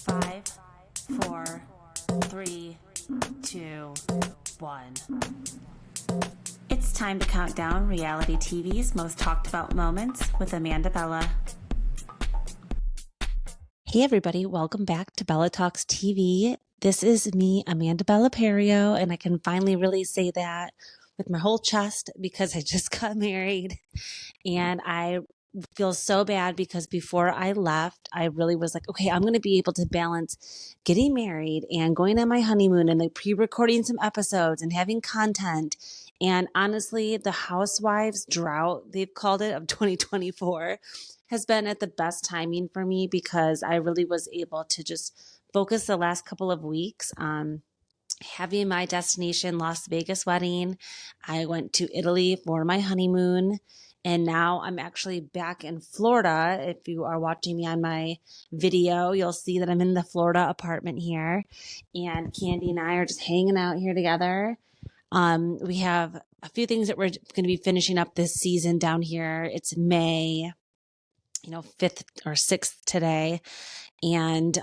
5, 4, 3, 2, 1. It's time to count down reality TV's most talked about moments with Amanda Bella. Hey everybody, welcome back to Bella Talks TV. This is me, Amanda Bella Perio, and I can finally really say that with my whole chest because I just got married. And I feel so bad because before I left, I really was like, okay, I'm going to be able to balance getting married and going on my honeymoon and like pre-recording some episodes and having content. And honestly, the Housewives drought, they've called it, of 2024 has been at the best timing for me because I really was able to just focus the last couple of weeks on having my destination Las Vegas wedding. I went to Italy for my honeymoon. And now I'm actually back in Florida. If you are watching me on my video, you'll see that I'm in the Florida apartment here. And Candy and I are just hanging out here together. We have a few things that we're going to be finishing up this season down here. It's May, 5th or 6th today. And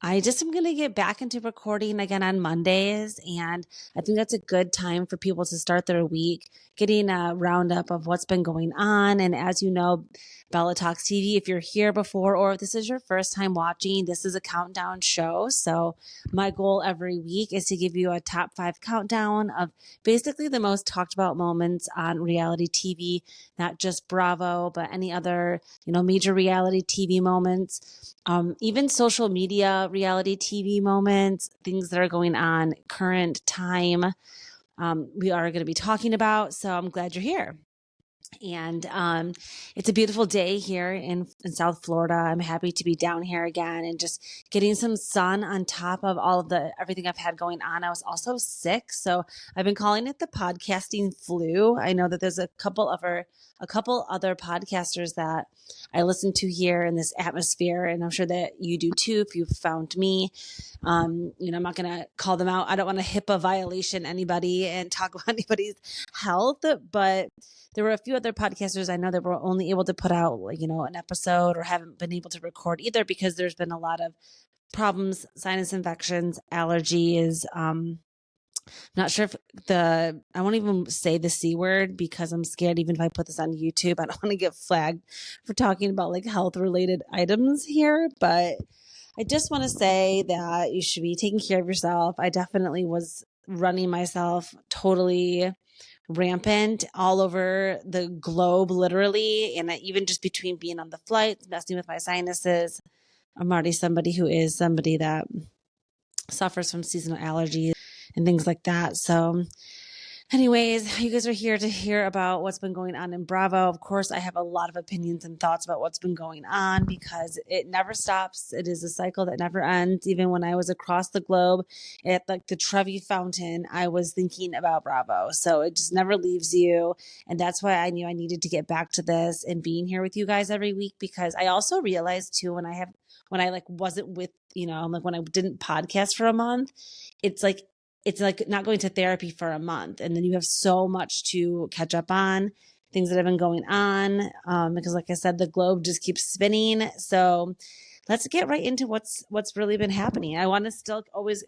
I just am going to get back into recording again on Mondays. And I think that's a good time for people to start their week, getting a roundup of what's been going on. And as you know, Bella Talks TV, if you're here before or if this is your first time watching, this is a countdown show. So my goal every week is to give you a top 5 countdown of basically the most talked about moments on reality TV, not just Bravo, but any other, major reality TV moments, even social media reality TV moments, things that are going on current time. We are going to be talking about. So I'm glad you're here. And it's a beautiful day here in South Florida. I'm happy to be down here again and just getting some sun on top of all of everything I've had going on. I was also sick, so I've been calling it the podcasting flu. I know that there's a couple other podcasters that I listen to here in this atmosphere, and I'm sure that you do too if you've found me. I'm not going to call them out. I don't want to HIPAA violation anybody and talk about anybody's health, but there were a few other podcasters I know that were only able to put out, an episode or haven't been able to record either because there's been a lot of problems, sinus infections, allergies. Not sure if I won't even say the C word because I'm scared even if I put this on YouTube, I don't want to get flagged for talking about like health related items here, but I just want to say that you should be taking care of yourself. I definitely was running myself totally rampant all over the globe, literally. And even just between being on the flight, messing with my sinuses, I'm already somebody that suffers from seasonal allergies and things like that. So anyways, you guys are here to hear about what's been going on in Bravo. Of course, I have a lot of opinions and thoughts about what's been going on because it never stops. It is a cycle that never ends. Even when I was across the globe at like the Trevi Fountain, I was thinking about Bravo. So it just never leaves you. And that's why I knew I needed to get back to this and being here with you guys every week, because I also realized too, when I wasn't with, when I didn't podcast for a month, it's like not going to therapy for a month. And then you have so much to catch up on, things that have been going on. Because like I said, the globe just keeps spinning. So let's get right into what's really been happening. I want to still always,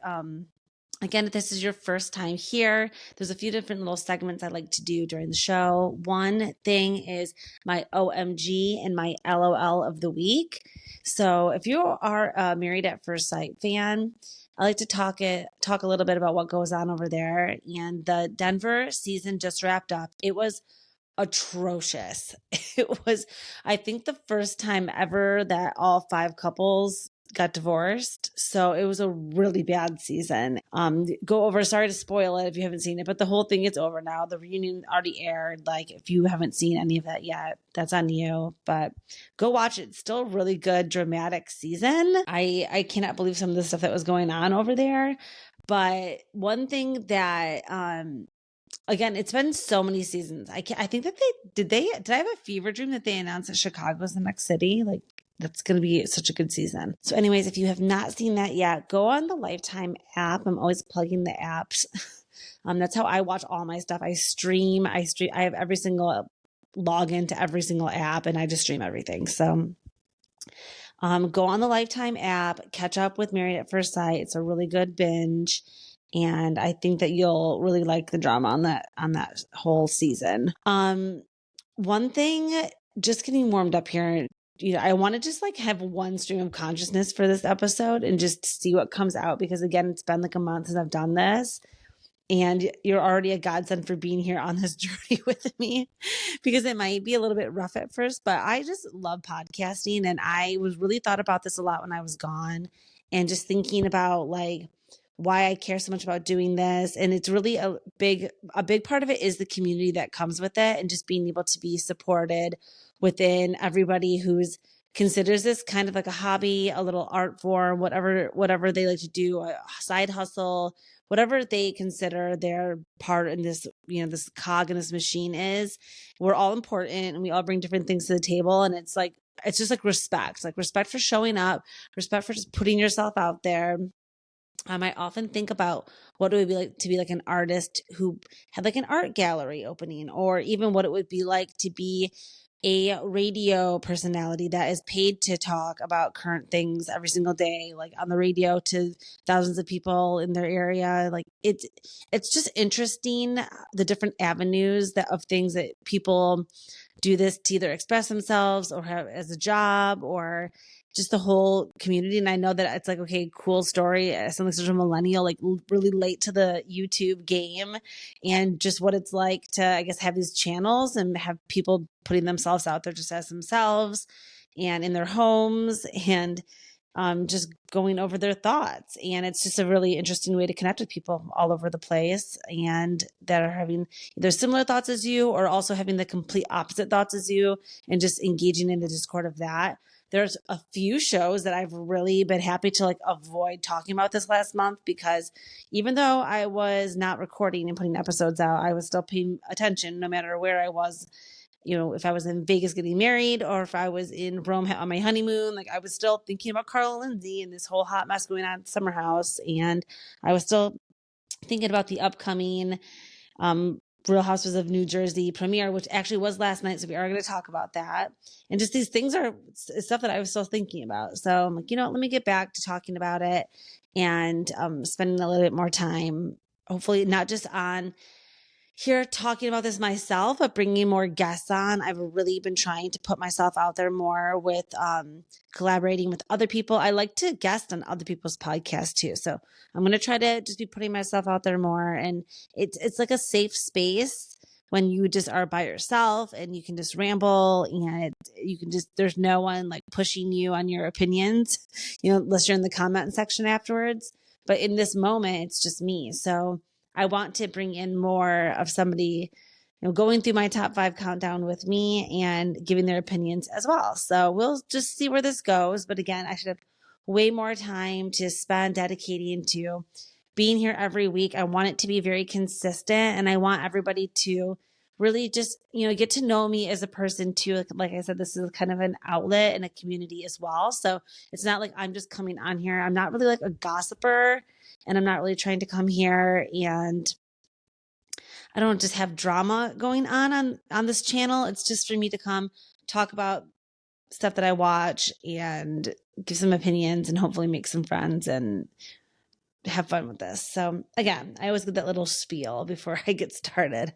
again, if this is your first time here, there's a few different little segments I like to do during the show. One thing is my OMG and my LOL of the week. So if you are a Married at First Sight fan, I like to talk a little bit about what goes on over there. And the Denver season just wrapped up. It was atrocious. It was, I think, the first time ever that all 5 couples got divorced. So it was a really bad season. Sorry to spoil it if you haven't seen it, but the whole thing is over now. The reunion already aired. Like if you haven't seen any of that yet, that's on you, but go watch it. It's still a really good, dramatic season. I cannot believe some of the stuff that was going on over there. But one thing that, again, it's been so many seasons. I think that did I have a fever dream that they announced that Chicago is the next city? Like, that's going to be such a good season. So anyways, if you have not seen that yet, go on the Lifetime app. I'm always plugging the apps. That's how I watch all my stuff. I stream. I have every single login to every single app and I just stream everything. So Go on the Lifetime app, catch up with Married at First Sight. It's a really good binge. And I think that you'll really like the drama on that whole season. One thing, just getting warmed up here, I want to just like have one stream of consciousness for this episode and just see what comes out, because again, it's been like a month since I've done this. And you're already a godsend for being here on this journey with me, because it might be a little bit rough at first, but I just love podcasting. And I was really thought about this a lot when I was gone, and just thinking about like why I care so much about doing this. And it's really a big part of it is the community that comes with it, and just being able to be supported within everybody who's considers this kind of like a hobby, a little art form, whatever they like to do, a side hustle, whatever they consider their part in this, this cog in this machine is. We're all important and we all bring different things to the table. And it's just like respect for showing up, respect for just putting yourself out there. I often think about what it would be like to be like an artist who had like an art gallery opening, or even what it would be like to be a radio personality that is paid to talk about current things every single day, like on the radio to thousands of people in their area. Like it's just interesting, the different avenues of things that people do this to either express themselves or have as a job, or just the whole community. And I know that it's like, okay, cool story. Something such a millennial, like really late to the YouTube game, and just what it's like to, I guess, have these channels and have people putting themselves out there just as themselves and in their homes, and just going over their thoughts. And it's just a really interesting way to connect with people all over the place, and that are having either similar thoughts as you, or also having the complete opposite thoughts as you, and just engaging in the discord of that. There's a few shows that I've really been happy to like avoid talking about this last month, because even though I was not recording and putting episodes out, I was still paying attention no matter where I was. If I was in Vegas getting married, or if I was in Rome on my honeymoon, like I was still thinking about Carl and Lindsay and this whole hot mess going on at Summer House. And I was still thinking about the upcoming Real Housewives of New Jersey premiere, which actually was last night. So we are going to talk about that. And just these things are stuff that I was still thinking about. So I'm like, let me get back to talking about it, and spending a little bit more time, hopefully not just on here talking about this myself, but bringing more guests on. I've really been trying to put myself out there more with collaborating with other people. I like to guest on other people's podcasts too. So I'm going to try to just be putting myself out there more. And it's like a safe space when you just are by yourself and you can just ramble, and you can just, there's no one like pushing you on your opinions, unless you're in the comment section afterwards. But in this moment, it's just me. So I want to bring in more of somebody, going through my top 5 countdown with me and giving their opinions as well. So we'll just see where this goes. But again, I should have way more time to spend dedicating to being here every week. I want it to be very consistent, and I want everybody to really just, get to know me as a person too. Like I said, this is kind of an outlet and a community as well. So it's not like I'm just coming on here. I'm not really like a gossiper, and I'm not really trying to come here and I don't just have drama going on this channel. It's just for me to come talk about stuff that I watch and give some opinions and hopefully make some friends and have fun with this. So again, I always get that little spiel before I get started.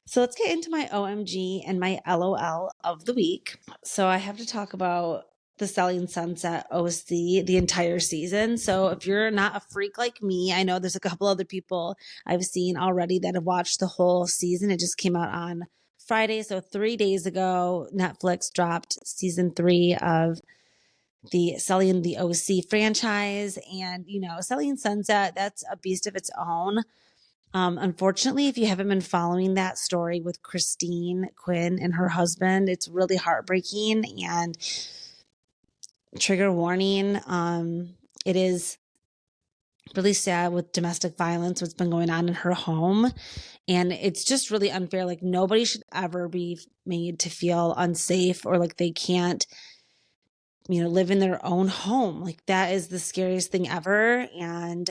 So let's get into my OMG and my LOL of the week. So I have to talk about the Selling Sunset OC, the entire season. So if you're not a freak like me, I know there's a couple other people I've seen already that have watched the whole season. It just came out on Friday. So 3 days ago, Netflix dropped season 3 of the Selling the OC franchise. And, Selling Sunset, that's a beast of its own. Unfortunately, if you haven't been following that story with Christine Quinn and her husband, it's really heartbreaking, and trigger warning. It is really sad with domestic violence, what's been going on in her home. And it's just really unfair. Like, nobody should ever be made to feel unsafe or like they can't, live in their own home. Like, that is the scariest thing ever. And,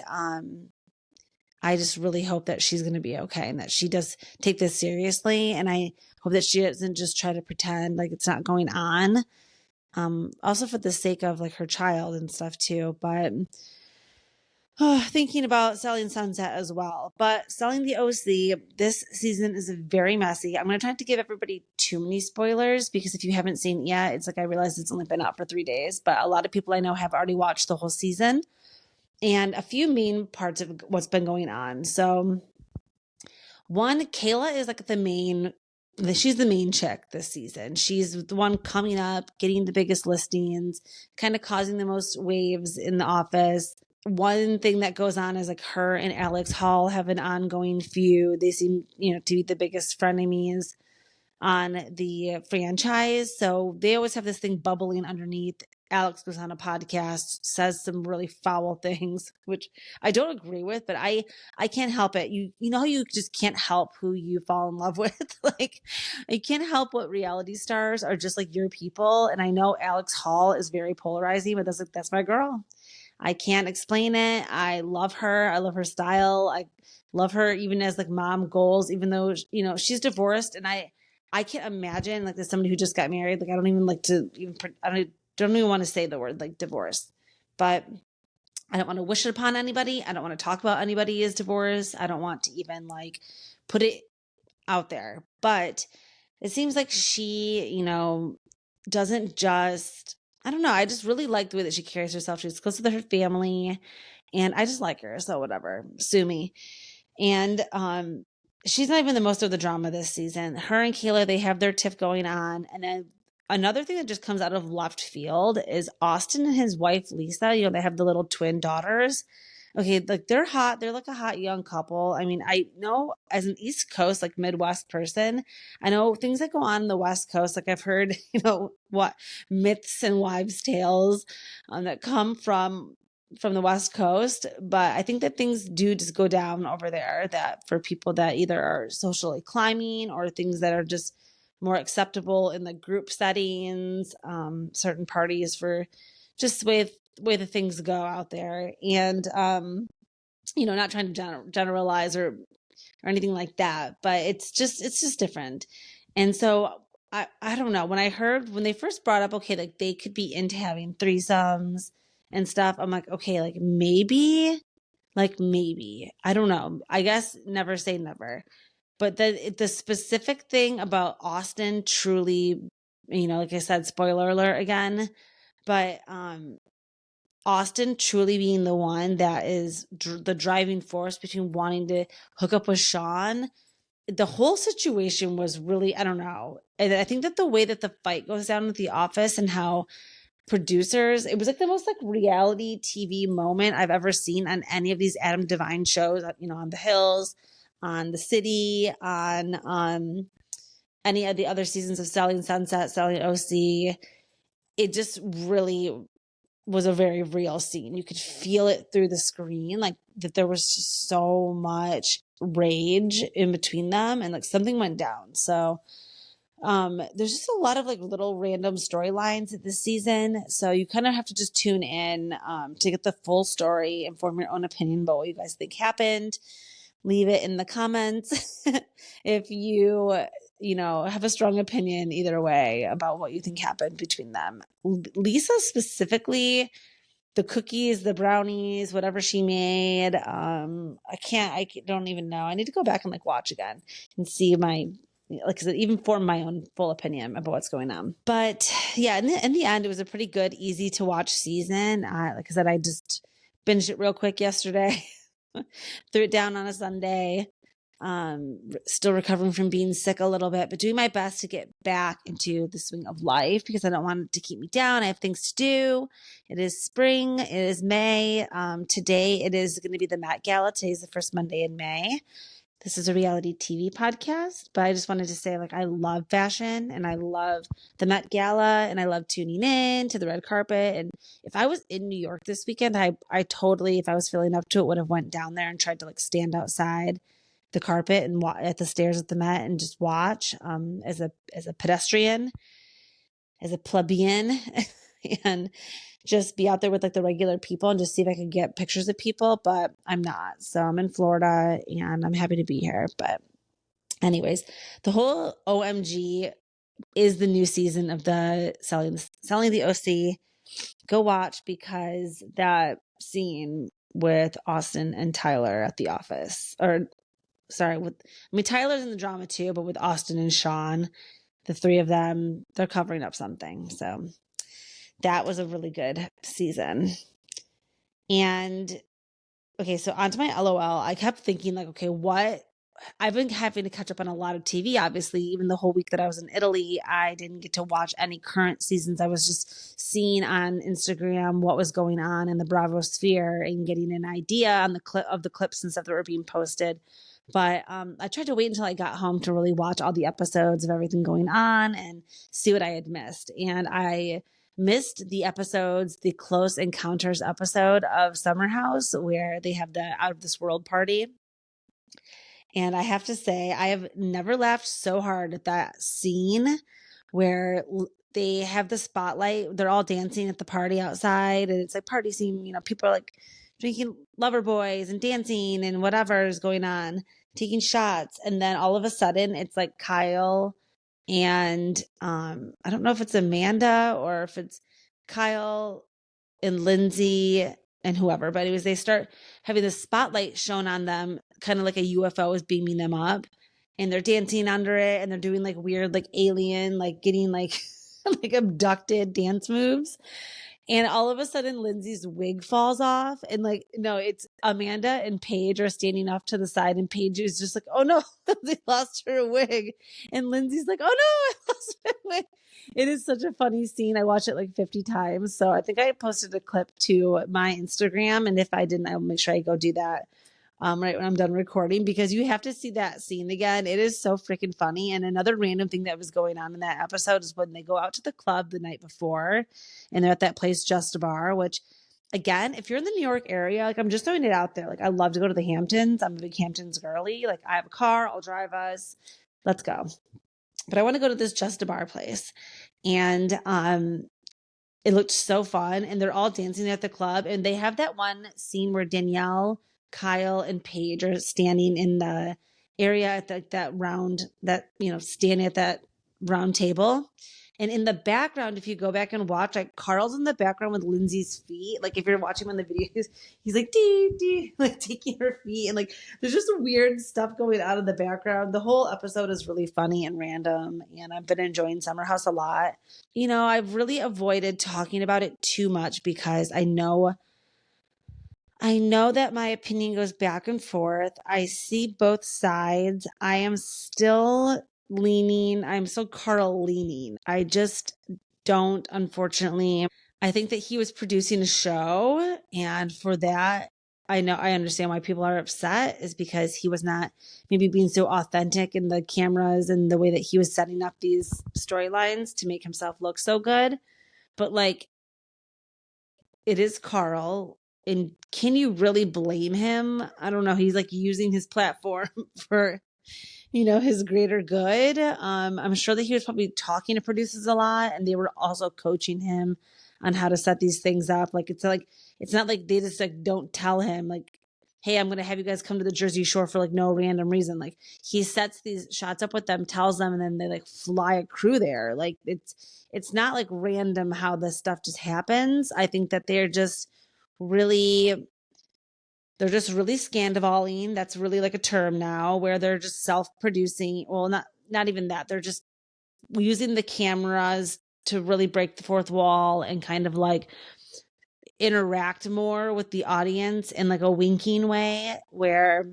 I just really hope that she's going to be okay and that she does take this seriously. And I hope that she doesn't just try to pretend like it's not going on. Also for the sake of like her child and stuff too. But thinking about Selling Sunset as well. But Selling the OC, this season is very messy. I'm going to try not to give everybody too many spoilers because if you haven't seen it yet, it's like I realize it's only been out for 3 days, but a lot of people I know have already watched the whole season and a few main parts of what's been going on. So one, Kayla is like she's the main chick this season. She's the one coming up, getting the biggest listings, kind of causing the most waves in the office. One thing that goes on is like her and Alex Hall have an ongoing feud. They seem, to be the biggest frenemies on the franchise. So they always have this thing bubbling underneath. Alex goes on a podcast, says some really foul things, which I don't agree with, but I can't help it. You know how you just can't help who you fall in love with? Like you can't help what reality stars are just like your people. And I know Alex Hall is very polarizing, but that's my girl. I can't explain it. I love her. I love her style. I love her even as like mom goals, even though, she's divorced and I can't imagine like there's somebody who just got married. Like I don't even like to even, I don't even want to say the word like divorce, but I don't want to wish it upon anybody. I don't want to talk about anybody as divorced. I don't want to even like put it out there, but it seems like she, doesn't just, I don't know. I just really like the way that she carries herself. She's close to her family and I just like her. So whatever, sue me. And, she's not even the most of the drama this season. Her and Kayla, they have their tiff going on. And then another thing that just comes out of left field is Austin and his wife, Lisa, they have the little twin daughters. Okay, like they're hot. They're like a hot young couple. I mean, I know as an East Coast, like Midwest person, I know things that go on in the West Coast. Like I've heard, what myths and wives' tales that come from the West Coast. But I think that things do just go down over there that for people that either are socially climbing or things that are just more acceptable in the group settings, certain parties for just the way the things go out there. And, not trying to generalize or anything like that, but it's just different. And so I don't know, when they first brought up, okay, like they could be into having threesomes and stuff, I'm like, okay, like maybe, I don't know. I guess never say never. But the specific thing about Austin truly, like I said, spoiler alert again, but Austin truly being the one that is the driving force between wanting to hook up with Sean, the whole situation was really, I don't know. And I think that the way that the fight goes down with The Office and how producers, it was like the most like reality TV moment I've ever seen on any of these Adam Devine shows, on The Hills, on The City, on any of the other seasons of Selling Sunset, Selling OC. It just really was a very real scene. You could feel it through the screen, like that there was just so much rage in between them and like something went down. So there's just a lot of like little random storylines this season. So you kind of have to just tune in to get the full story and form your own opinion about what you guys think happened. Leave it in the comments if you have a strong opinion either way about what you think happened between them. Lisa specifically, the cookies, the brownies, whatever she made, I don't even know. I need to go back and like watch again and see even form my own full opinion about what's going on. But yeah, in the end, it was a pretty good, easy to watch season. Like I said, I just binged it real quick yesterday. Threw it down on a Sunday. Still recovering from being sick a little bit, but doing my best to get back into the swing of life because I don't want it to keep me down. I have things to do. It is spring. It is May. Today it is going to be the Met Gala. Today's the first Monday in May. This is a reality TV podcast, but I just wanted to say, like, I love fashion and I love the Met Gala and I love tuning in to the red carpet. And if I was in New York this weekend, I totally, if I was feeling up to it, would have went down there and tried to like stand outside the carpet and at the stairs at the Met and just watch as a pedestrian, as a plebeian, and just be out there with like the regular people and just see if I could get pictures of people, but I'm not. So I'm in Florida and I'm happy to be here. But anyways, the whole OMG is the new season of the Selling the OC. Go watch, because that scene with Austin and Tyler at the office, or sorry, Tyler's in the drama too, but with Austin and Sean, the three of them, they're covering up something. So that was a really good season. And okay, so onto my LOL. I kept thinking like, okay, what? I've been having to catch up on a lot of TV. Obviously, even the whole week that I was in Italy, I didn't get to watch any current seasons. I was just seeing on Instagram what was going on in the Bravo sphere and getting an idea on the clips and stuff that were being posted. But I tried to wait until I got home to really watch all the episodes of everything going on and see what I had missed. And I missed the episodes, the Close Encounters episode of Summer House, where they have the Out of This World party. And I have to say, I have never laughed so hard at that scene where they have the spotlight. They're all dancing at the party outside, and it's like party scene. You know, people are like drinking lover boys and dancing and whatever is going on, taking shots. And then all of a sudden, it's like Kyle and I don't know if it's Amanda or if it's Kyle and Lindsay and whoever, but anyways, they start having the spotlight shown on them, kind of like a UFO is beaming them up, and they're dancing under it, and they're doing like weird, like alien, like getting like like abducted dance moves. And all of a sudden, Lindsay's wig falls off. And like, no, it's Amanda and Paige are standing off to the side. And Paige is just like, oh no, they lost her wig. And Lindsay's like, oh no, I lost my wig. It is such a funny scene. I watched it like 50 times. So I think I posted a clip to my Instagram. And if I didn't, I'll make sure I go do that right when I'm done recording, because you have to see that scene again. It is so freaking funny. And another random thing that was going on in that episode is when they go out to the club the night before and they're at that place, Just a Bar, which again, if you're in the New York area, like I'm just throwing it out there. Like I love to go to the Hamptons. I'm a big Hamptons girly. Like I have a car, I'll drive us. Let's go. But I want to go to this Just a Bar place. And it looked so fun. And they're all dancing at the club. And they have that one scene where Danielle, Kyle, and Paige are standing in the area at that round, that, you know, standing at that round table. And in the background, if you go back and watch, like Carl's in the background with Lindsay's feet. Like if you're watching him in the videos, he's like, dee, dee, like taking her feet. And like, there's just weird stuff going on in the background. The whole episode is really funny and random. And I've been enjoying Summer House a lot. You know, I've really avoided talking about it too much because I know that my opinion goes back and forth. I see both sides. I am still I'm still Carl leaning. I just don't, unfortunately. I think that he was producing a show, and for that, I understand why people are upset, is because he was not maybe being so authentic in the cameras and the way that he was setting up these storylines to make himself look so good. But like, it is Carl. And can you really blame him? I don't know. He's like using his platform for, you know, his greater good. I'm sure that he was probably talking to producers a lot, and they were also coaching him on how to set these things up. Like it's not like they just like don't tell him like, hey, I'm going to have you guys come to the Jersey Shore for like no random reason. Like he sets these shots up with them, tells them, and then they like fly a crew there. Like it's not like random how this stuff just happens. I think that they're just really scandivaling. That's really like a term now, where they're just self-producing. Well, not even that. They're just using the cameras to really break the fourth wall and kind of like interact more with the audience in like a winking way, where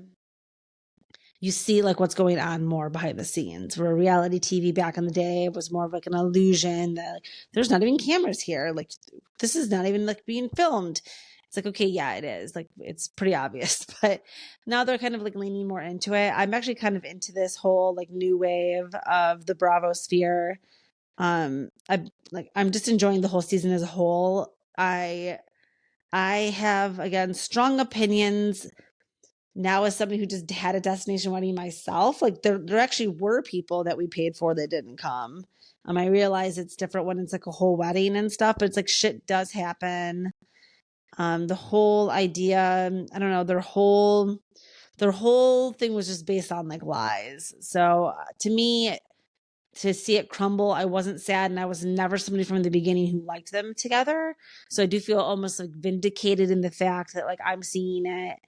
you see like what's going on more behind the scenes, where reality TV back in the day was more of like an illusion that like, there's not even cameras here. Like this is not even like being filmed. It's like, okay, yeah, it is. Like, it's pretty obvious, but now they're kind of like leaning more into it. I'm actually kind of into this whole like new wave of the Bravo sphere. I'm just enjoying the whole season as a whole. I have, again, strong opinions now as somebody who just had a destination wedding myself. Like there actually were people that we paid for that didn't come. I realize it's different when it's like a whole wedding and stuff, but it's like shit does happen. The whole idea, I don't know, their whole thing was just based on like lies. So to me, to see it crumble, I wasn't sad, and I was never somebody from the beginning who liked them together. So I do feel almost like vindicated in the fact that like I'm seeing it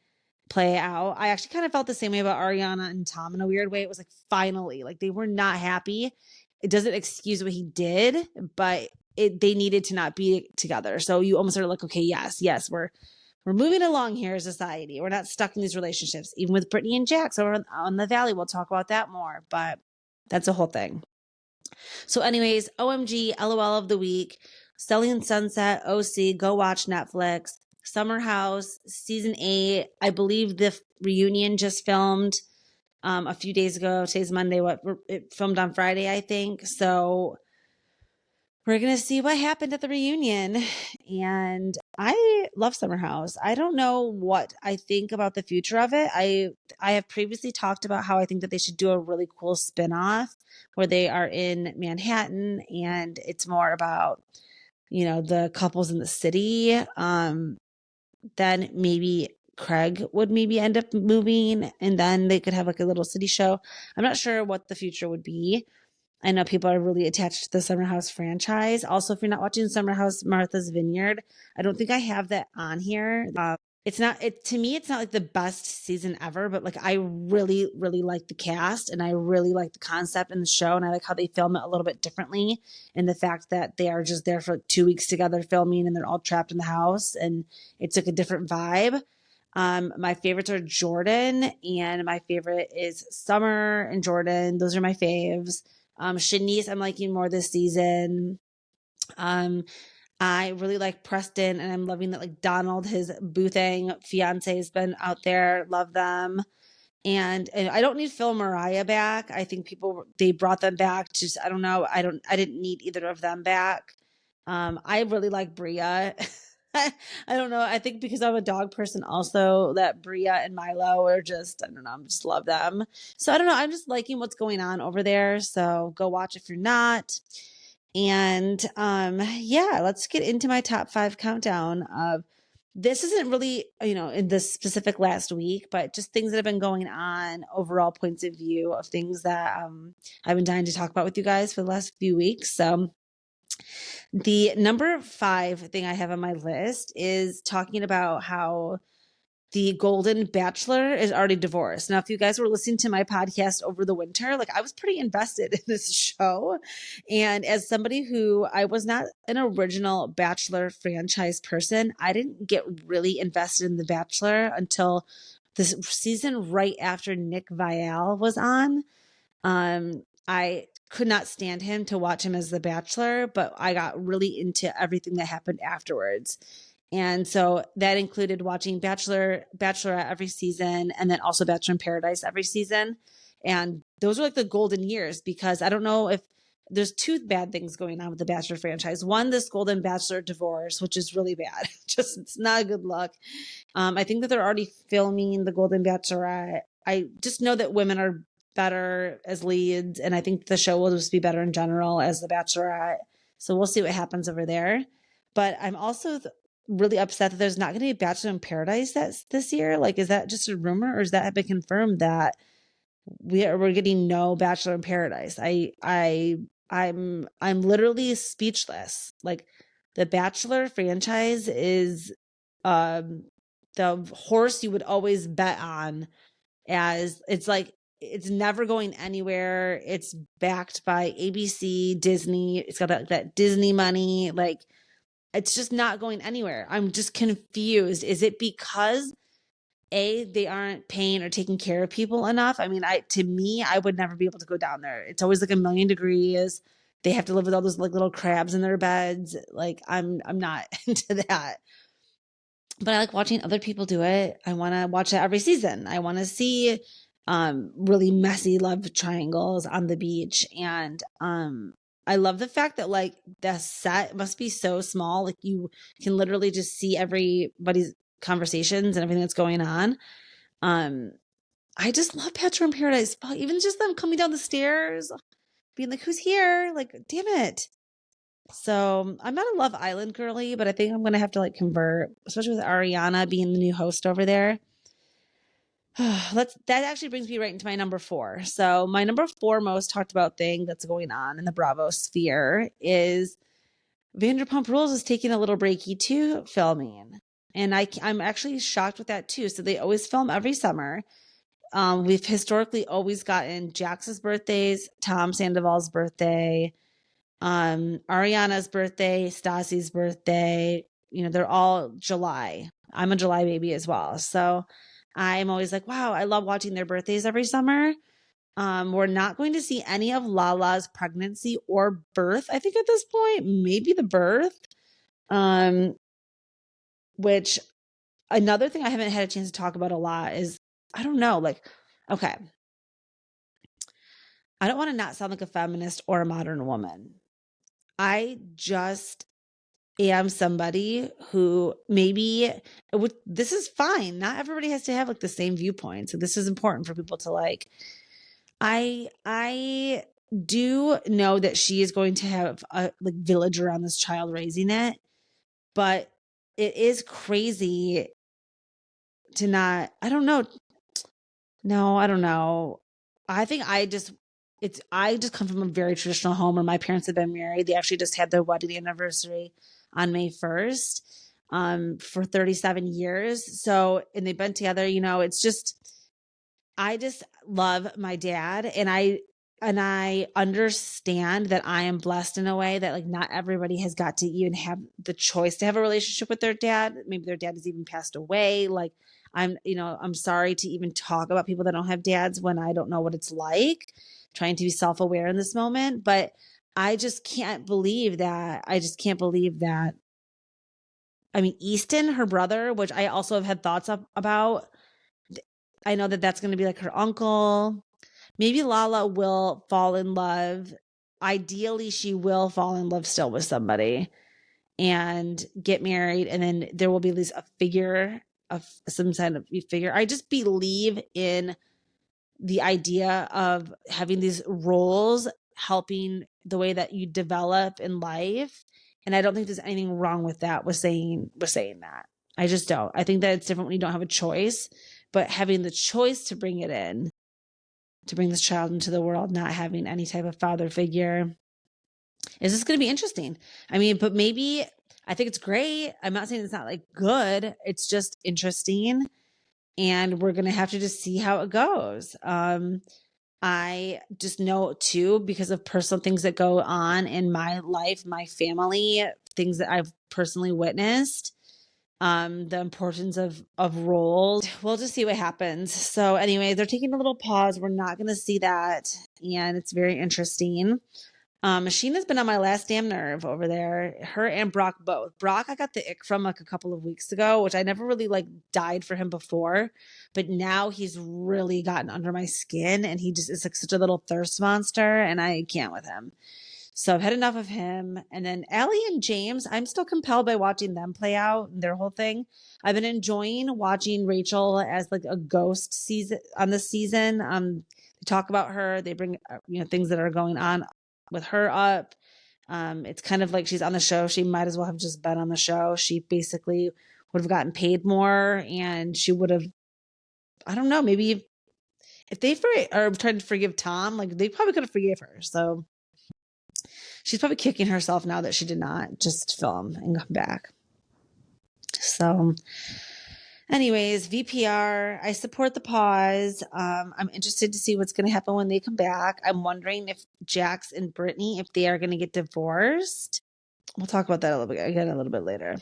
play out. I actually kind of felt the same way about Ariana and Tom in a weird way. It was like finally, like they were not happy. It doesn't excuse what he did, but they needed to not be together. So you almost are like, okay, yes, we're moving along here as a society. We're not stuck in these relationships. Even with Brittany and Jax over on the Valley, we'll talk about that more, but that's a whole thing. So anyways, OMG, LOL of the week, Selling Sunset, OC, go watch Netflix, Summer House, season 8. I believe the reunion just filmed a few days ago. Today's Monday. It filmed on Friday, I think. So we're going to see what happened at the reunion. And I love Summer House. I don't know what I think about the future of it. I have previously talked about how I think that they should do a really cool spinoff where they are in Manhattan and it's more about, the couples in the city. Then maybe Craig would maybe end up moving and then they could have like a little city show. I'm not sure what the future would be. I know people are really attached to the Summer House franchise. Also, if you're not watching Summer House Martha's Vineyard, I don't think I have that on here. To me, it's not like the best season ever, but like I really, really like the cast and I really like the concept in the show. And I like how they film it a little bit differently. And the fact that they are just there for like 2 weeks together filming and they're all trapped in the house and it's like a different vibe. My favorites are Jordan and my favorite is Summer and Jordan. Those are my faves. Shanice, I'm liking more this season. I really like Preston and I'm loving that like Donald, his Boothang fiance has been out there. Love them. And I don't need Phil and Mariah back. I think they brought them back. Just, I don't know. I didn't need either of them back. I really like Bria. I don't know. I think because I'm a dog person also that Bria and Milo are just, I don't know. I just love them. So I don't know. I'm just liking what's going on over there. So go watch if you're not. And yeah, let's get into my top 5 countdown of this isn't really, in this specific last week, but just things that have been going on, overall points of view of things that I've been dying to talk about with you guys for the last few weeks. So the number 5 thing I have on my list is talking about how the Golden Bachelor is already divorced. Now, if you guys were listening to my podcast over the winter, like I was pretty invested in this show. And as somebody who I was not an original Bachelor franchise person, I didn't get really invested in The Bachelor until this season right after Nick Viall was on. I could not stand him to watch him as The Bachelor, but I got really into everything that happened afterwards. And so that included watching Bachelorette every season, and then also Bachelor in Paradise every season. And those are like the golden years because I don't know if there's 2 bad things going on with the Bachelor franchise. One, this Golden Bachelor divorce, which is really bad. It's not a good look. I think that they're already filming the Golden Bachelorette. I just know that women are better as leads, and I think the show will just be better in general as the Bachelorette. So we'll see what happens over there. But I'm also really upset that there's not going to be Bachelor in Paradise this year. Like, is that just a rumor, or is that been confirmed that we're getting no Bachelor in Paradise? I'm literally speechless. Like, the Bachelor franchise is the horse you would always bet on, as it's like it's never going anywhere. It's backed by ABC, Disney. It's got that Disney money. Like, it's just not going anywhere. I'm just confused. Is it because they aren't paying or taking care of people enough? I mean, to me, I would never be able to go down there. It's always like 1,000,000 degrees. They have to live with all those like little crabs in their beds. Like, I'm not into that. But I like watching other people do it. I want to watch it every season. I want to see really messy love triangles on the beach. And I love the fact that like the set must be so small. Like you can literally just see everybody's conversations and everything that's going on. I just love Bachelor in Paradise. Even just them coming down the stairs, being like, who's here? Like, damn it. So I'm not a Love Island girly, but I think I'm going to have to like convert, especially with Ariana being the new host over there. that actually brings me right into my number 4. So my number 4 most talked about thing that's going on in the Bravo sphere is Vanderpump Rules is taking a little breaky too filming. And I'm actually shocked with that too. So they always film every summer. We've historically always gotten Jax's birthdays, Tom Sandoval's birthday, Ariana's birthday, Stassi's birthday. You know, they're all July. I'm a July baby as well. So I'm always like, wow, I love watching their birthdays every summer. We're not going to see any of Lala's pregnancy or birth. I think at this point, maybe the birth. Which another thing I haven't had a chance to talk about a lot is, I don't know, like, okay. I don't want to not sound like a feminist or a modern woman. I just am somebody who maybe this is fine. Not everybody has to have like the same viewpoint. So this is important for people to like. I do know that she is going to have a like village around this child raising it, but it is crazy to not, I don't know. No, I don't know. I think I just come from a very traditional home where my parents have been married. They actually just had their wedding anniversary on May 1st, for 37 years. So, and they've been together, you know, it's just, I just love my dad, and I understand that I am blessed in a way that like not everybody has got to even have the choice to have a relationship with their dad. Maybe their dad has even passed away. Like I'm sorry to even talk about people that don't have dads when I don't know what it's like, trying to be self-aware in this moment. But I just can't believe that. I mean, Easton, her brother, which I also have had thoughts about. I know that that's going to be like her uncle. Maybe Lala will fall in love. Ideally, she will fall in love still with somebody and get married. And then there will be at least a figure of some kind of figure. I just believe in the idea of having these roles helping the way that you develop in life. And I don't think there's anything wrong with that, with saying that. I just don't. I think that it's different when you don't have a choice, but having the choice to bring it in, to bring this child into the world, not having any type of father figure, is this going to be interesting? I mean, but maybe I think it's great. I'm not saying it's not like good. It's just interesting. And we're going to have to just see how it goes. I just know too, because of personal things that go on in my life, my family, things that I've personally witnessed, the importance of roles. We'll just see what happens. So anyway, they're taking a little pause. We're not going to see that. And it's very interesting. Sheena's been on my last damn nerve over there. Her and Brock both. Brock, I got the ick from like a couple of weeks ago, which I never really like died for him before, but now he's really gotten under my skin, and he just is like such a little thirst monster, and I can't with him. So I've had enough of him. And then Allie and James, I'm still compelled by watching them play out their whole thing. I've been enjoying watching Rachel as like a ghost season on this season. They talk about her. They bring things that are going on with her up. It's kind of like she's on the show. She might as well have just been on the show. She basically would have gotten paid more, and she would have, I don't know, maybe if they are trying to forgive Tom, like they probably could have forgave her. So she's probably kicking herself now that she did not just film and come back. So anyways, VPR, I support the pause. I'm interested to see what's going to happen when they come back. I'm wondering if Jax and Brittany, if they are going to get divorced. We'll talk about that a little bit later.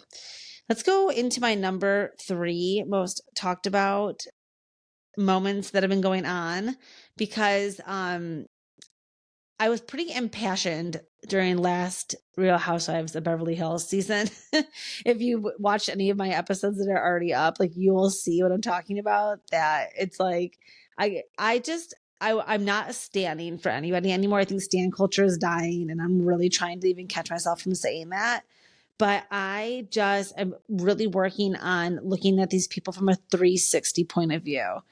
Let's go into my number 3 most talked about moments that have been going on, because I was pretty impassioned during last Real Housewives of Beverly Hills season. If you watched any of my episodes that are already up, like you will see what I'm talking about. That it's like, I'm not standing for anybody anymore. I think stan culture is dying, and I'm really trying to even catch myself from saying that. But I just am really working on looking at these people from a 360 point of view.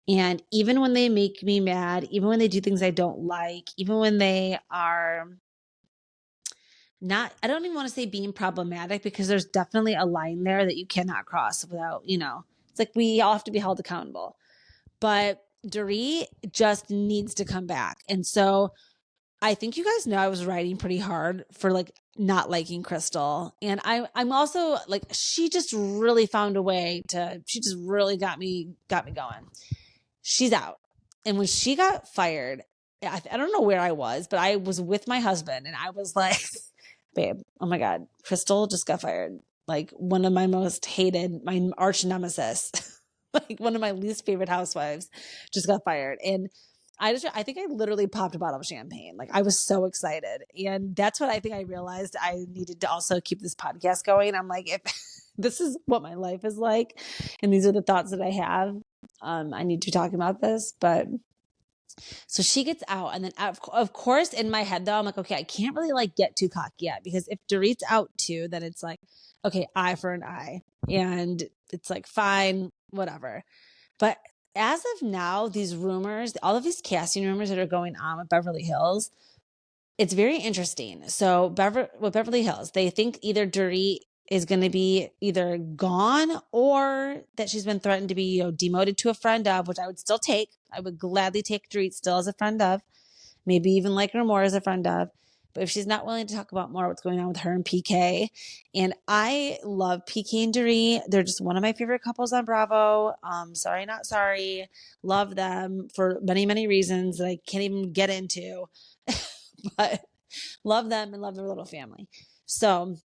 And even when they make me mad, even when they do things I don't like, even when they are not, I don't even want to say being problematic, because there's definitely a line there that you cannot cross without, it's like we all have to be held accountable. but Dorit just needs to come back. And so I think you guys know I was writing pretty hard for like not liking Crystal. And I'm also like, she just really found a way to, she just really got me going. She's out. And when she got fired, I don't know where I was, but I was with my husband and I was like, babe, oh my God, Crystal just got fired. Like one of my most hated, my arch nemesis, like one of my least favorite housewives just got fired. And I think I literally popped a bottle of champagne. Like I was so excited. And that's what I think I realized I needed to also keep this podcast going. I'm like, if this is what my life is like, and these are the thoughts that I have, I need to be talking about this. But so she gets out, and then of course in my head though, I'm like, okay, I can't really like get too cocky yet, because if Dorit's out too, then it's like, okay, eye for an eye, and it's like, fine, whatever. But as of now, these rumors, all of these casting rumors that are going on with Beverly Hills, it's very interesting. So with Beverly Hills, they think either Dorit is going to be either gone or that she's been threatened to be, demoted to a friend of, which I would still take. I would gladly take Dorit still as a friend of, maybe even like her more as a friend of. But if she's not willing to talk about more what's going on with her and PK, and I love PK and Dorit. They're just one of my favorite couples on Bravo. Sorry, not sorry. Love them for many, many reasons that I can't even get into, but love them and love their little family. So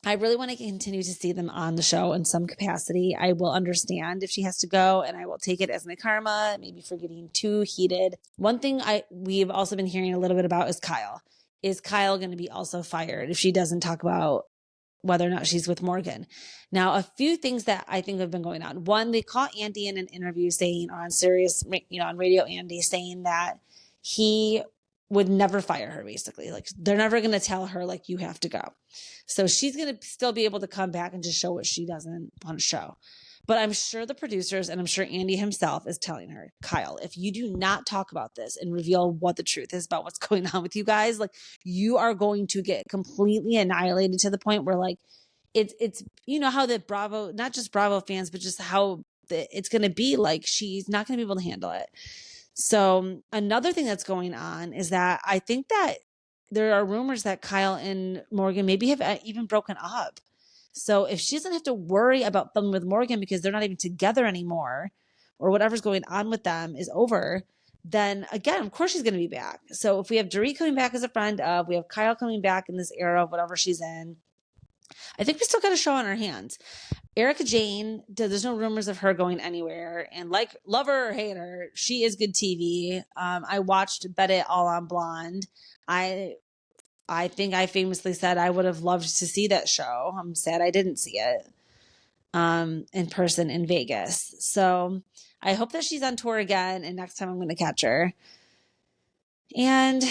I really want to continue to see them on the show in some capacity. I will understand if she has to go, and I will take it as my karma, maybe for getting too heated. One thing we've also been hearing a little bit about is Kyle. Is Kyle going to be also fired if she doesn't talk about whether or not she's with Morgan? Now, a few things that I think have been going on. One, they caught Andy in an interview saying, or on Sirius, on Radio Andy, saying that he would never fire her, basically. Like, they're never going to tell her, like, you have to go. So she's going to still be able to come back and just show what she doesn't want to show. But I'm sure the producers, and I'm sure Andy himself is telling her, Kyle, if you do not talk about this and reveal what the truth is about what's going on with you guys, like, you are going to get completely annihilated to the point where, like, it's how the Bravo, not just Bravo fans, but just how it's going to be, like, she's not going to be able to handle it. So another thing that's going on is that I think that there are rumors that Kyle and Morgan maybe have even broken up. So if she doesn't have to worry about filming with Morgan because they're not even together anymore, or whatever's going on with them is over, then again, of course she's going to be back. So if we have Dorit coming back as a friend of, we have Kyle coming back in this era of whatever she's in, I think we still got a show on our hands. Erica Jane, there's no rumors of her going anywhere. And like, love her or hate her, she is good TV. I watched Bet It All on Blonde. I think I famously said I would have loved to see that show. I'm sad I didn't see it in person in Vegas. So I hope that she's on tour again, and next time I'm going to catch her. And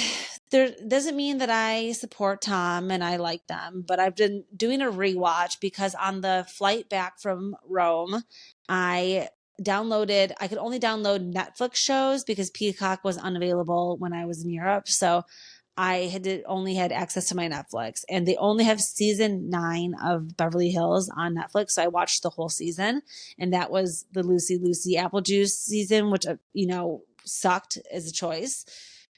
there doesn't mean that I support Tom and I like them, but I've been doing a rewatch because on the flight back from Rome, I could only download Netflix shows because Peacock was unavailable when I was in Europe. So I only had access to my Netflix, and they only have season 9 of Beverly Hills on Netflix. So I watched the whole season, and that was the Lucy apple juice season, which, sucked as a choice.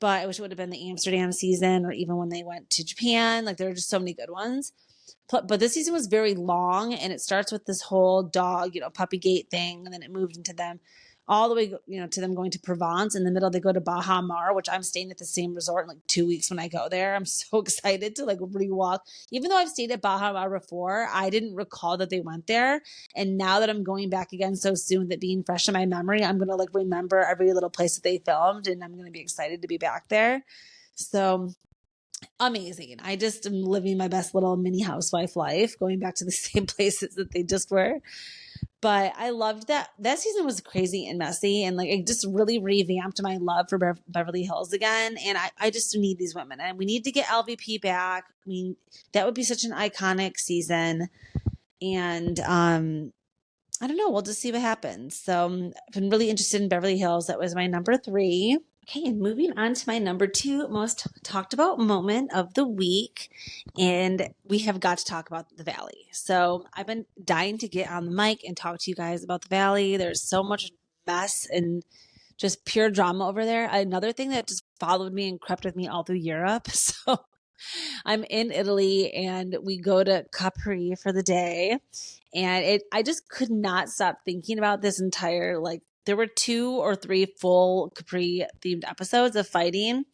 But I wish it would have been the Amsterdam season, or even when they went to Japan. Like, there are just so many good ones. But this season was very long, and it starts with this whole dog, puppygate thing. And then it moved into them all the way, to them going to Provence. In the middle, they go to Baja Mar, which I'm staying at the same resort in like 2 weeks when I go there. I'm so excited to like rewalk. Even though I've stayed at Baja Mar before, I didn't recall that they went there. And now that I'm going back again so soon, that being fresh in my memory, I'm going to like remember every little place that they filmed, and I'm going to be excited to be back there. So amazing. I just am living my best little mini housewife life, going back to the same places that they just were. But I loved that. That season was crazy and messy, and like it just really revamped my love for Beverly Hills again. And I just need these women, and we need to get LVP back. I mean, that would be such an iconic season. And I don't know. We'll just see what happens. So I've been really interested in Beverly Hills. That was my number 3. Okay, and moving on to my number 2 most talked about moment of the week. And we have got to talk about the Valley. So I've been dying to get on the mic and talk to you guys about the Valley. There's so much mess and just pure drama over there. Another thing that just followed me and crept with me all through Europe. So I'm in Italy and we go to Capri for the day. And I just could not stop thinking about this entire, like, there were 2 or 3 full Capri themed episodes of fighting,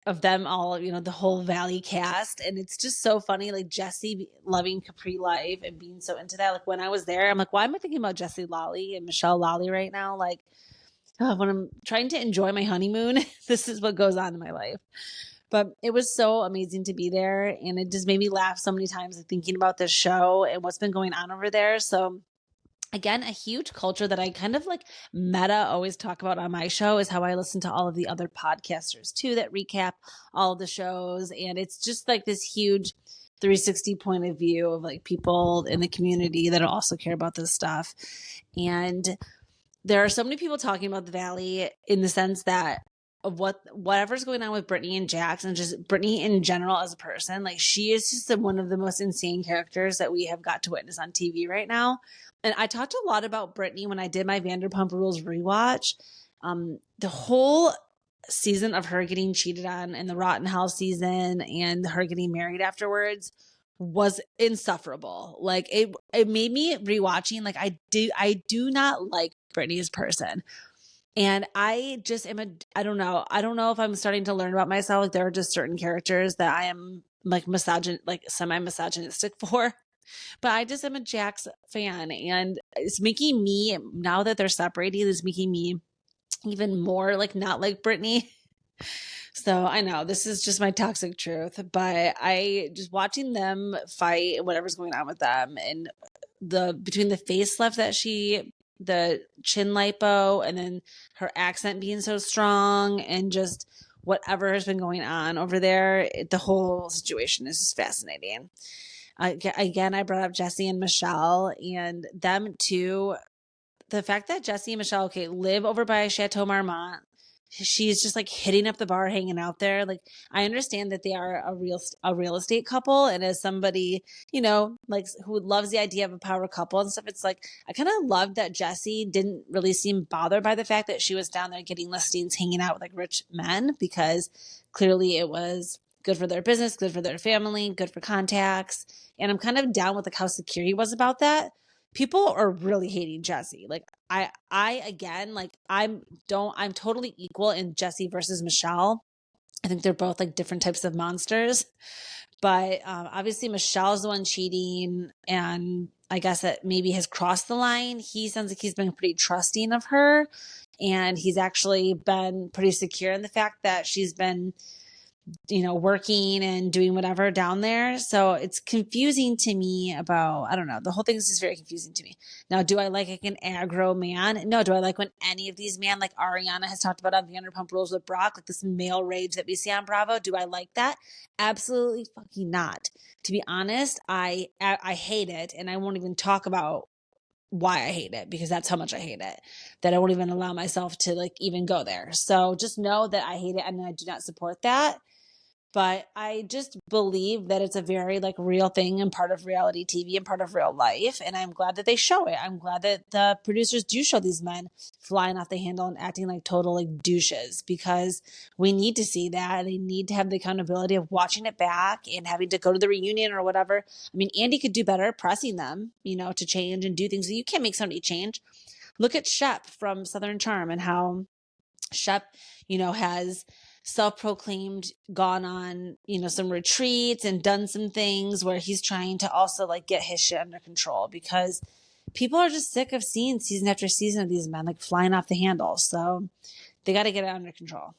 of them all, the whole Valley cast. And it's just so funny, like Jesse loving Capri life and being so into that. Like when I was there, I'm like, why am I thinking about Jesse Lolly and Michelle Lolly right now? Like, when I'm trying to enjoy my honeymoon, this is what goes on in my life. But it was so amazing to be there. And it just made me laugh so many times thinking about this show and what's been going on over there. So again, a huge culture that I kind of like meta always talk about on my show is how I listen to all of the other podcasters too that recap all of the shows. And it's just like this huge 360 point of view of like people in the community that also care about this stuff. And there are so many people talking about the Valley in the sense that of whatever's going on with Brittany and Jax and just Brittany in general as a person, like she is just one of the most insane characters that we have got to witness on TV right now. And I talked a lot about Brittany when I did my Vanderpump Rules rewatch. The whole season of her getting cheated on in the Rotten House season and her getting married afterwards was insufferable. Like it made me rewatching. Like I do not like Brittany as a person. And I just am I don't know if I'm starting to learn about myself. Like there are just certain characters that I am like semi-misogynistic for. But I just am a Jax fan. And it's making me, now that they're separated, it's making me even more like not like Brittany. So I know this is just my toxic truth, but I just watching them fight, whatever's going on with them, and between the facelift that the chin lipo, and then her accent being so strong, and just whatever has been going on over there, the whole situation is just fascinating. Again, I brought up Jesse and Michelle and them too. The fact that Jesse and Michelle, live over by Chateau Marmont. She's just like hitting up the bar, hanging out there. Like I understand that they are a real estate couple. And as somebody, like who loves the idea of a power couple and stuff, it's like, I kind of loved that Jesse didn't really seem bothered by the fact that she was down there getting listings, hanging out with like rich men, because clearly it was good for their business, good for their family, good for contacts. And I'm kind of down with like how secure he was about that. People are really hating Jesse. Like I again, like I'm totally equal in Jesse versus Michelle. I think they're both like different types of monsters, but obviously Michelle's the one cheating, and I guess that maybe has crossed the line. He sounds like he's been pretty trusting of her, and he's actually been pretty secure in the fact that she's been working and doing whatever down there. So it's confusing to me about, I don't know, the whole thing is just very confusing to me. Now, do I like an aggro man? No. Do I like when any of these men, like Ariana has talked about on Vanderpump Rules with Brock, like this male rage that we see on Bravo? Do I like that? Absolutely fucking not. To be honest, I hate it, and I won't even talk about why I hate it, because that's how much I hate it, that I won't even allow myself to like even go there. So just know that I hate it and I do not support that. But I just believe that it's a very like real thing and part of reality TV and part of real life. And I'm glad that they show it. I'm glad that the producers do show these men flying off the handle and acting like total like douches, because we need to see that. They need to have the accountability of watching it back and having to go to the reunion or whatever. I mean, Andy could do better pressing them, to change and do things. You can't make somebody change. Look at Shep from Southern Charm and how Shep, has self-proclaimed gone on, some retreats and done some things where he's trying to also like get his shit under control, because people are just sick of seeing season after season of these men like flying off the handle. So they got to get it under control.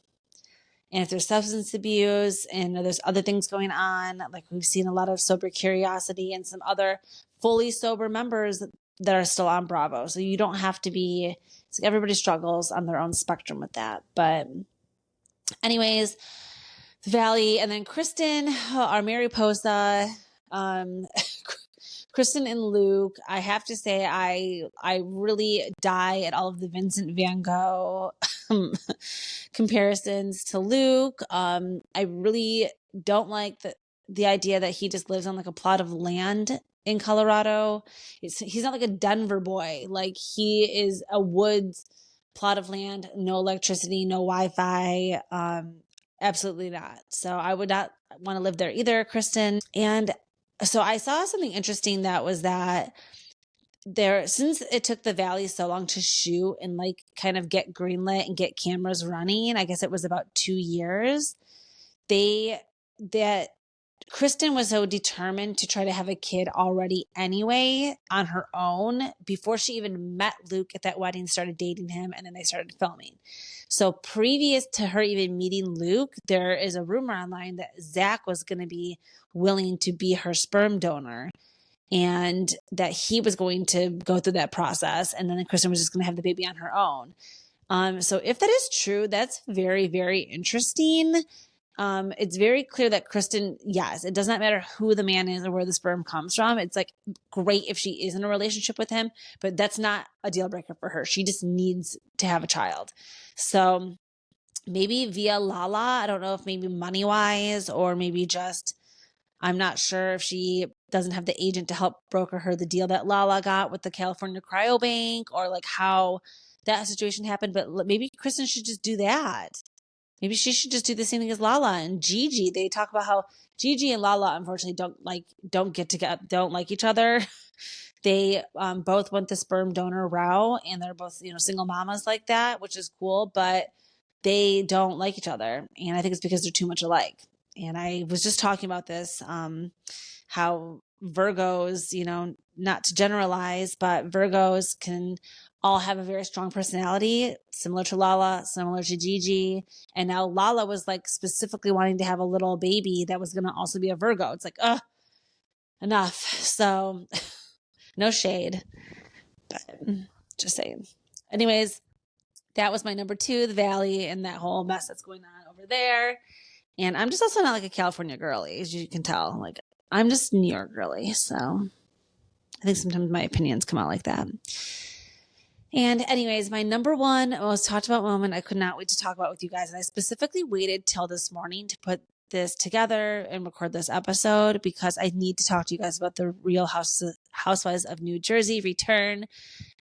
And if there's substance abuse and there's other things going on, like we've seen a lot of sober curiosity and some other fully sober members that are still on Bravo. So you don't have to be, it's like everybody struggles on their own spectrum with that. But anyways, Valley, and then Kristen, our Mariposa, Kristen and Luke. I have to say, I really die at all of the Vincent Van Gogh comparisons to Luke. I really don't like the idea that he just lives on like a plot of land in Colorado. He's not like a Denver boy. Like he is a woods plot of land, no electricity, no Wi-Fi. Absolutely not. So I would not want to live there either, Kristen. And so I saw something interesting that was that there, since it took the Valley so long to shoot and like kind of get greenlit and get cameras running, I guess it was about 2 years. That Kristen was so determined to try to have a kid already anyway on her own before she even met Luke at that wedding, started dating him, and then they started filming. So previous to her even meeting Luke, there is a rumor online that Zach was going to be willing to be her sperm donor and that he was going to go through that process. And then Kristen was just going to have the baby on her own. So if that is true, that's very, very interesting. It's very clear that Kristen, yes, it does not matter who the man is or where the sperm comes from. It's like great if she is in a relationship with him, but that's not a deal breaker for her. She just needs to have a child. So maybe via Lala, I don't know if maybe money wise or maybe just, I'm not sure if she doesn't have the agent to help broker her the deal that Lala got with the California Cryobank or like how that situation happened. But maybe Kristen should just do that. Maybe she should just do the same thing as Lala and Gigi. They talk about how Gigi and Lala unfortunately don't like each other. They both went the sperm donor route and they're both, single mamas like that, which is cool, but they don't like each other. And I think it's because they're too much alike. And I was just talking about this, how Virgos, not to generalize, but Virgos can all have a very strong personality, similar to Lala, similar to Gigi. And now Lala was like specifically wanting to have a little baby that was going to also be a Virgo. It's like, enough. So no shade, but just saying. Anyways, that was my number 2, the Valley and that whole mess that's going on over there. And I'm just also not like a California girly, as you can tell. Like I'm just New York girly. So I think sometimes my opinions come out like that. And anyways, my number 1 most talked about moment I could not wait to talk about with you guys. And I specifically waited till this morning to put this together and record this episode because I need to talk to you guys about the Real Housewives of New Jersey return.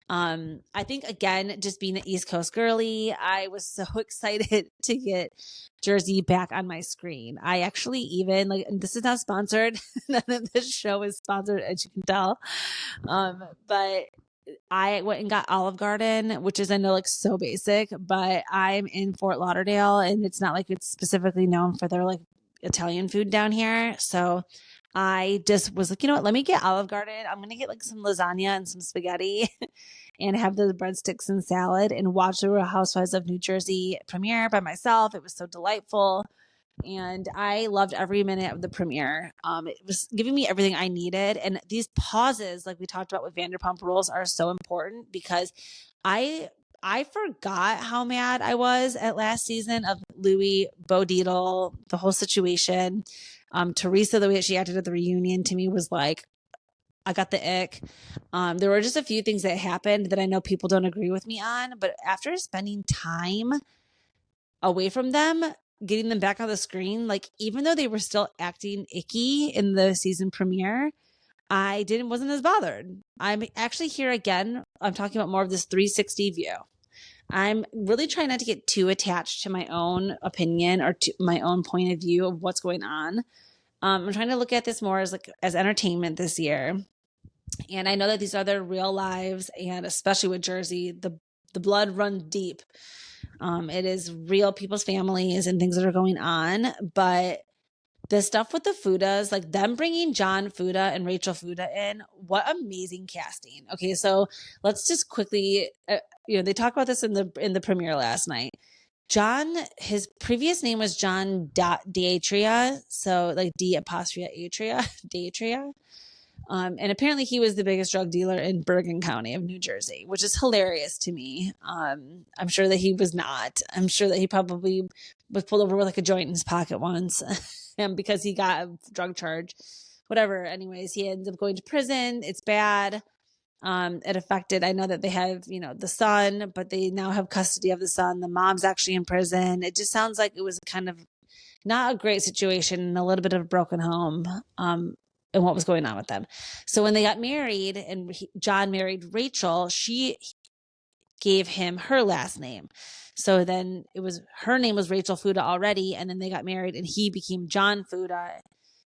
I think again, just being an East Coast girly, I was so excited to get Jersey back on my screen. I actually even and this is not sponsored. None of this show is sponsored, as you can tell. But I went and got Olive Garden, which is, I know, so basic, but I'm in Fort Lauderdale and it's not like it's specifically known for their Italian food down here. So I just was like, you know what, let me get Olive Garden. I'm going to get some lasagna and some spaghetti and have the breadsticks and salad and watch the Real Housewives of New Jersey premiere by myself. It was so delightful. And I loved every minute of the premiere. It was giving me everything I needed. And these pauses, like we talked about with Vanderpump Rules, are so important because I forgot how mad I was at last season of Louis, Bo Dietl, the whole situation. Teresa, the way that she acted at the reunion to me was like, I got the ick. There were just a few things that happened that I know people don't agree with me on, but after spending time away from them, getting them back on the screen, even though they were still acting icky in the season premiere, I wasn't as bothered. I'm actually here again. I'm talking about more of this 360 view. I'm really trying not to get too attached to my own opinion or to my own point of view of what's going on. I'm trying to look at this more as entertainment this year. And I know that these are their real lives, and especially with Jersey, the blood runs deep. It is real people's families and things that are going on. But the stuff with the Fudas, them bringing John Fuda and Rachel Fuda in, what amazing casting. Okay, so let's just quickly, they talk about this in the premiere last night. John, his previous name was John D'Atria, so D'Atria. And apparently he was the biggest drug dealer in Bergen County of New Jersey, which is hilarious to me. I'm sure that he was not. I'm sure that he probably was pulled over with a joint in his pocket once and because he got a drug charge, whatever. Anyways, he ends up going to prison. It's bad. It affected, I know that they have, the son, but they now have custody of the son. The mom's actually in prison. It just sounds like it was kind of not a great situation and a little bit of a broken home. and what was going on with them. So when they got married and John married Rachel, she gave him her last name. So then her name was Rachel Fuda already. And then they got married and he became John Fuda.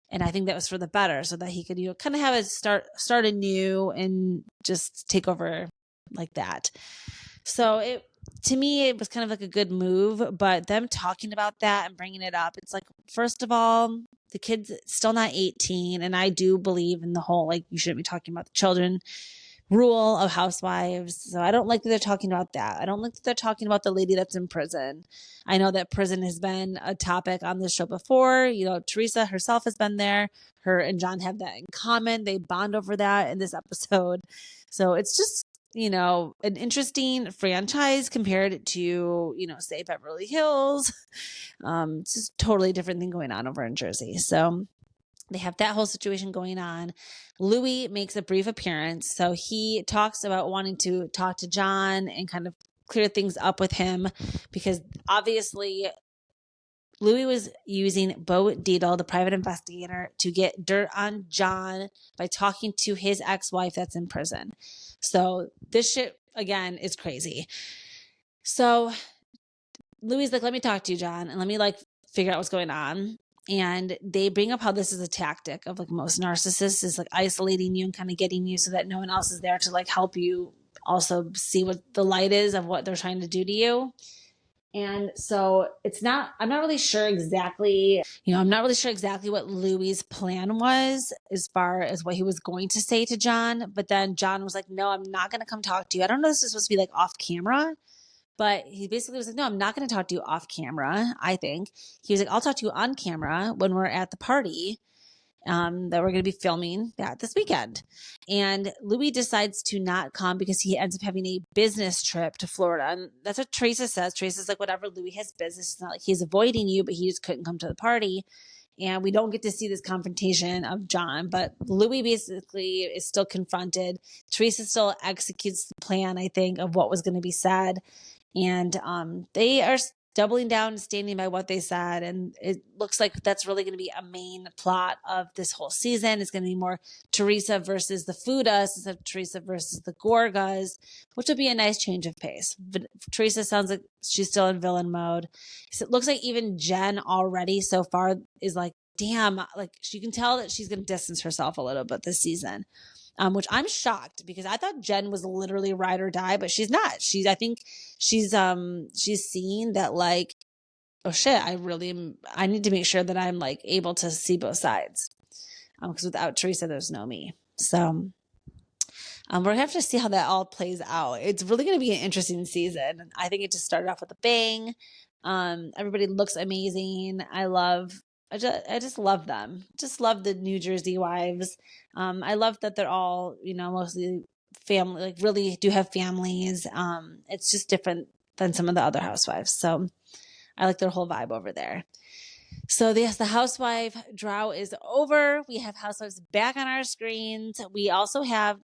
And I think that was for the better, so that he could, kind of have a start anew and just take over like that. So to me, it was kind of like a good move, but them talking about that and bringing it up, it's like, first of all, the kid's still not 18. And I do believe in the whole, like, you shouldn't be talking about the children rule of Housewives. So I don't like that they're talking about that. I don't like that they're talking about the lady that's in prison. I know that prison has been a topic on this show before. Teresa herself has been there. Her and John have that in common. They bond over that in this episode. So it's just, an interesting franchise compared to, say Beverly Hills. It's just a totally different thing going on over in Jersey. So they have that whole situation going on. Louis makes a brief appearance. So he talks about wanting to talk to John and kind of clear things up with him, because obviously Louis was using Bo Dietl, the private investigator, to get dirt on John by talking to his ex-wife that's in prison. So this shit, again, is crazy. So Louis is like, let me talk to you, John, and let me figure out what's going on. And they bring up how this is a tactic of most narcissists, is isolating you and kind of getting you so that no one else is there to help you also see what the light is of what they're trying to do to you. And so I'm not really sure exactly what Louis' plan was as far as what he was going to say to John. But then John was like, no, I'm not going to come talk to you. I don't know if this is supposed to be off camera. But he basically was like, no, I'm not going to talk to you off camera, I think. He was like, I'll talk to you on camera when we're at the party that we're going to be filming that this weekend. And Louis decides to not come because he ends up having a business trip to Florida. And that's what Teresa says. Teresa's like, whatever, Louis has business. It's not like he's avoiding you, but he just couldn't come to the party. And we don't get to see this confrontation of John, but Louis basically is still confronted. Teresa still executes the plan, I think, of what was going to be said. And they are doubling down and standing by what they said. And it looks like that's really going to be a main plot of this whole season. It's going to be more Teresa versus the Fudas instead of Teresa versus the Gorgas, which would be a nice change of pace. But Teresa sounds like she's still in villain mode. So it looks like even Jen already so far is like, damn, you can tell that she's going to distance herself a little bit this season. Which I'm shocked, because I thought Jen was literally ride or die, but she's not. I think she's seeing that oh shit, I need to make sure that I'm able to see both sides. Because without Teresa, there's no me. So we're gonna have to see how that all plays out. It's really gonna be an interesting season. I think it just started off with a bang. Everybody looks amazing. I just love them. Just love the New Jersey wives. I love that they're all, mostly family, really do have families. It's just different than some of the other housewives. So I like their whole vibe over there. So yes, the housewife drought is over. We have housewives back on our screens. We also have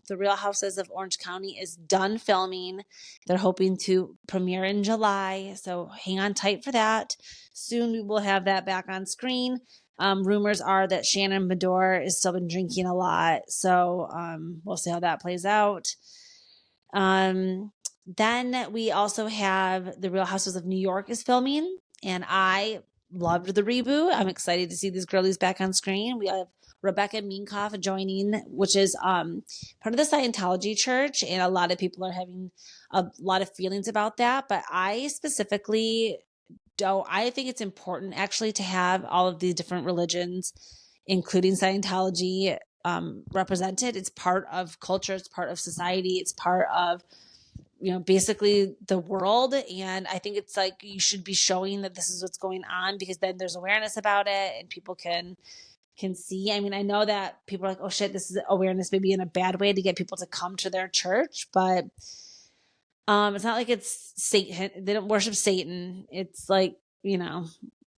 the Real Houses of Orange County is done filming. They're hoping to premiere in July. So hang on tight for that. Soon we will have that back on screen. Rumors are that Shannon Beador has still been drinking a lot. So we'll see how that plays out. Then we also have the Real Houses of New York is filming. And I loved the reboot. I'm excited to see these girlies back on screen. We have Rebecca Minkoff joining, which is part of the Scientology church. And a lot of people are having a lot of feelings about that. But I specifically I think it's important actually to have all of these different religions, including Scientology, represented. It's part of culture. It's part of society. It's part of basically the world. And I think it's you should be showing that this is what's going on, because then there's awareness about it and people can see. I mean, I know that people are like, oh shit, this is awareness maybe in a bad way to get people to come to their church, but it's not like it's Satan. They don't worship Satan. It's if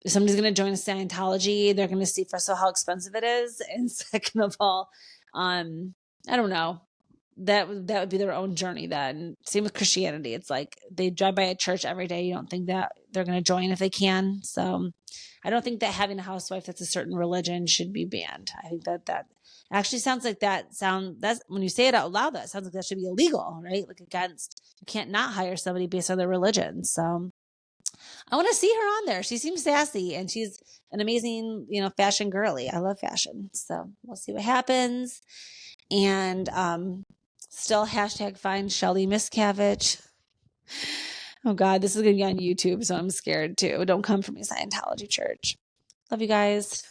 somebody's going to join a Scientology, they're going to see first of all how expensive it is, and second of all, I don't know. that would be their own journey then. Same with Christianity. It's like they drive by a church every day. You don't think that they're going to join if they can. So I don't think that having a housewife that's a certain religion should be banned. I think that actually sounds like that's when you say it out loud, that sounds like that should be illegal, right? Like you can't not hire somebody based on their religion. So I want to see her on there. She seems sassy and she's an amazing, fashion girly. I love fashion. So we'll see what happens. And still hashtag find Shelly Miscavige. Oh God, this is going to be on YouTube, so I'm scared too. Don't come for me, Scientology Church. Love you guys.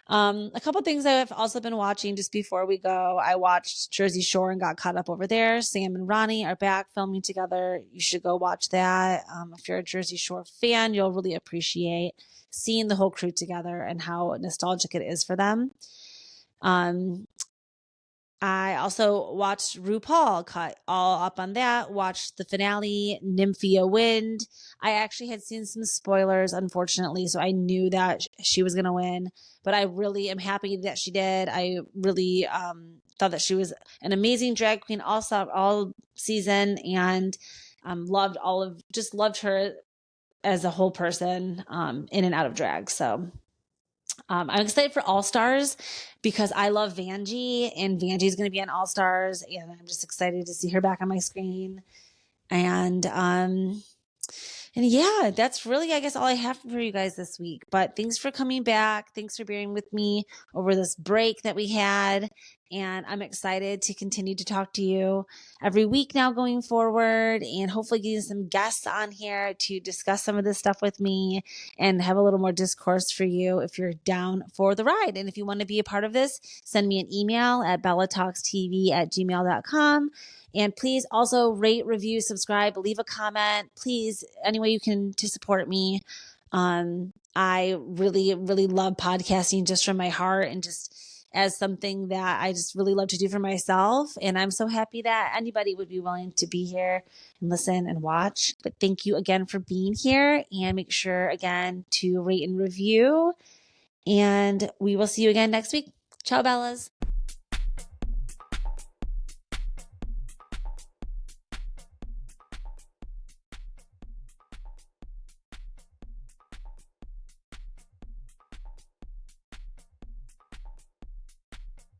A couple things I've also been watching just before we go. I watched Jersey Shore and got caught up over there. Sam and Ronnie are back filming together. You should go watch that. If you're a Jersey Shore fan, you'll really appreciate seeing the whole crew together and how nostalgic it is for them. I also watched RuPaul, caught all up on that, watched the finale, Nymphia Wind. I actually had seen some spoilers, unfortunately, so I knew that she was going to win, but I really am happy that she did. I really thought that she was an amazing drag queen all season, and loved her as a whole person in and out of drag. So I'm excited for All Stars because I love Vanjie, and Vanjie's going to be on All Stars, and I'm just excited to see her back on my screen. And yeah, that's really, I guess, all I have for you guys this week. But thanks for coming back. Thanks for bearing with me over this break that we had. And I'm excited to continue to talk to you every week now going forward, and hopefully getting some guests on here to discuss some of this stuff with me and have a little more discourse for you if you're down for the ride. And if you want to be a part of this, send me an email at bellatalkstv@gmail.com. And please also rate, review, subscribe, leave a comment. Please, any way you can to support me. I really, really love podcasting just from my heart and just as something that I just really love to do for myself. And I'm so happy that anybody would be willing to be here and listen and watch. But thank you again for being here, and make sure again to rate and review. And we will see you again next week. Ciao, Bellas.